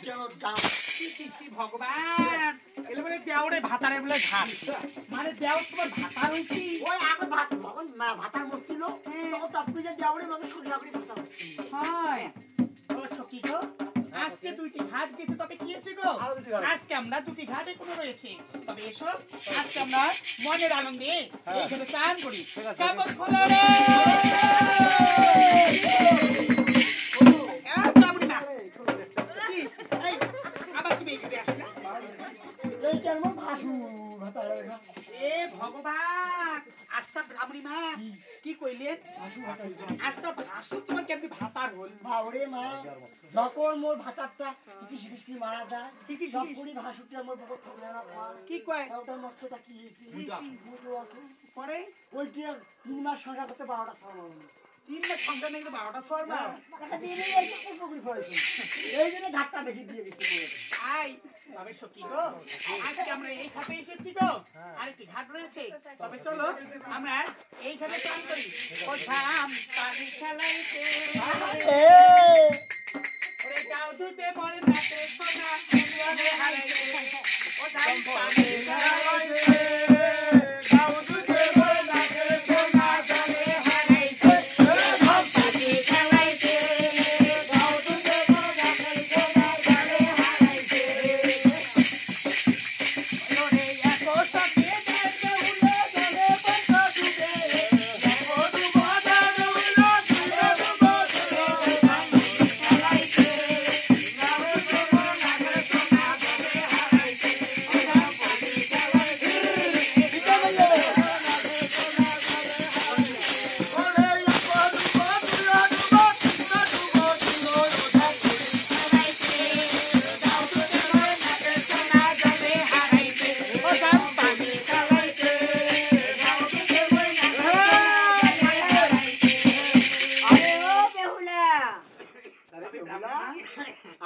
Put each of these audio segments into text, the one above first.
কেন দাম কি ভগবান এলে বলে দেওরে ভাতারে বলে ঘাট মানে দেও তোমার ভাতা হইছি ওই আগে ভাত ভগবান ভাতার বসছিল তখন টপকে যে দেওরে মগে সরি লাগড়ি ভাতা হচ্ছে হয় ও সখী গো আজকে দুইটি ঘাট গেছে তবে কি হয়েছে গো আজকে আমরা দুটি ঘাটে কোনো রয়েছে তবে এসো আজকে আমরা মনের আনন্দে এইখানে চান করি কাপড় খোলা রে আবার তুমি এখানে আসলে এই কেমন ভাসু ভাতারে এ ভগবান আচ্ছা ব্রাহ্মণী মা কি কইলেন ভাসু ভাতারে আচ্ছা ভাসু তোমার কেমন ভাতার হল বাউরে মা যখন মোর ভাতারটা কিকি কিকি মারা যায় কিকি সব করি ভাসুটা মোর বকত থাকে না কি কয় ওটা মস্তটা কি হইছে মুটো আছে পরে ওইটা 3 মাস সংসার করতে 12টা ছড় মারলো 3 মাস সংসার নাকি 12টা ছড় মার টাকা দিয়ে নিয়ে এসে পুকুরি ফেলেছে এই জন্য ঘাটটা দেখি দিয়ে গেছে আই তবে সখী গো আজকে আমরা এই ঘাটে এসেছি গো আরেকটি ঘাট রয়েছে তবে চলো আমরা এই ঘাটে চান করি ও ধাম পানি খেলাইতে ওরে যাও ধুতে মরে নাতে সোনা দুয়ারে হারাইতে ও ধাম পানি খেলাইতে যাও ধুতে মরে নাতে সোনা দুয়ারে হারাইতে ও ধাম পানি খেলাইতে যাও ধুতে মরে নাতে সোনা দুয়ারে হারাইতে ওরে এত সখী দেখে উলো দলে বন্ধ ডুবে দেখো ডুবো দাদা উলো দলে ডুবো দলে হারাইতে যাও ধুতে মরে নাতে সোনা দুয়ারে হারাইতে ও ধাম পানি খেলাইতে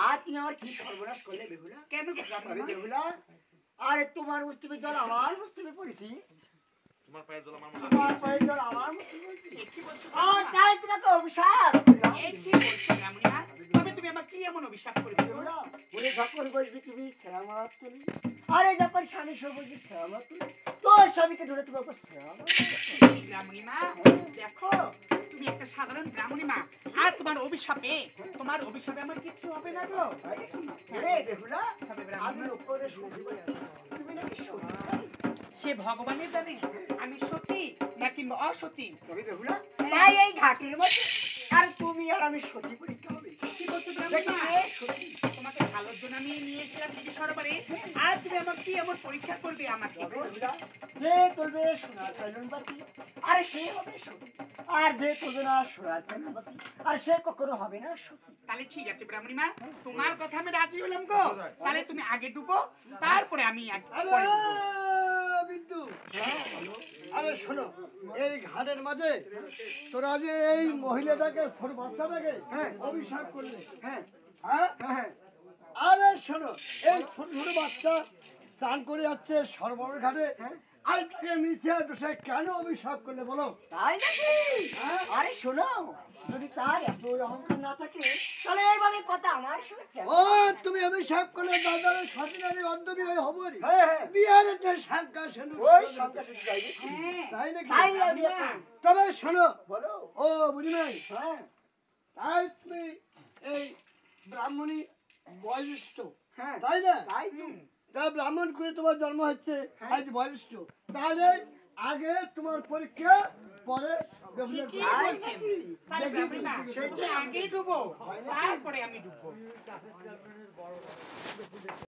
আর তুমি আমার কি সর্বনাশ করলে বেহুলা কেন আরে বেহুলা আরে তোমার মুস্তিবে জল আমার মুস্তিবে পড়েছি তোমার পায়ে জল আমার তোমার পায়ে জল আমার মুস্তিবে পড়েছি কি বলছো আর তাই তোমাকে অভিশাপ এই কি বলছো রামুনা তবে তুমি আমাকে কি এমন অভিশাপ করেছো বেহুলা বলে যখন বসবি তুমি সেরামাত তুলি আরে যখন স্বামী সব বলবি সেরামাত তুলি তোর স্বামীকে ধরে তোমার উপর সেরামাত ব্রাহ্মণী মা দেখো তুমি একটা সাধারণ ব্রাহ্মণী মা আর তোমার অভিশাপে আমার কিচ্ছু হবে না গো রে বেহুলা তবে আমি ব্রাহ্মণ উপরে শুনতে পাচ্ছি তুমি নাকি সত্যি সে ভগবানের জানে আমি সতী নাকি অসতী তবে বেহুলা তাই এই ঘাটের মধ্যে আর তুমি আর আমি সত্যি পরীক্ষা হবে কি বলছো দেখি ব্রাহ্মণী মা রে সত্যি তোমাকে ভালোর জন্য আমি নিয়ে এসেছিলাম দিদি সরবারে আর তুমি আমার কি এমন পরীক্ষা করবে আমাকে তবে বেহুলা যে তুলবে সোনার চাইলন বাতি আর সে হবে সত্যি আর যে তুলবে না সোনার চাইলন বাতি আর সে কখনো হবে না সত্যি তাহলে ঠিক আছে ব্রাহ্মণী মা তোমার কথা আমি রাজি হলাম গো তাহলে তুমি আগে ডুবো তারপরে আমি পরে ডুবো। বিন্দু আরে শোনো এই ঘাটের মাঝে তোরা যে এই মহিলাটাকে ছোট বাচ্চাটাকে অভিশাপ করলে হ্যাঁ হ্যাঁ আরে শোনো এই ছোট ছোট বাচ্চা চান করে যাচ্ছে সরবরাহ ঘাটে আর তাকে মিশে দোষে কেন অভিশাপ করলে বলো তাই নাকি আরে শোনো যদি তার এত অহংকার না থাকে তাহলে এইভাবে কথা আমার সঙ্গে কেন ও তুমি অভিশাপ করলে দাদার সতীনারী অর্ধবিয়ে হবো রে হ্যাঁ হ্যাঁ বিহারে তো শঙ্কা সেন ওই সংখ্যা শুধু যাইবে হ্যাঁ তাই নাকি তাই আমি এখন তবে শোনো বলো ও বুঝি নাই হ্যাঁ তাই তুমি এই ব্রাহ্মণী বয়োজ্যেষ্ঠ হ্যাঁ তাই না তাই তো তা ব্রাহ্মণ করে তোমার জন্ম হচ্ছে আজ বয়োজ্যেষ্ঠ তাহলে আগে তোমার পরীক্ষা পরে কি তাই বলছেন নাকি? তাহলে ব্রাহ্মণী মা তুমি আগেই ডুবো তারপরে আমি ডুববো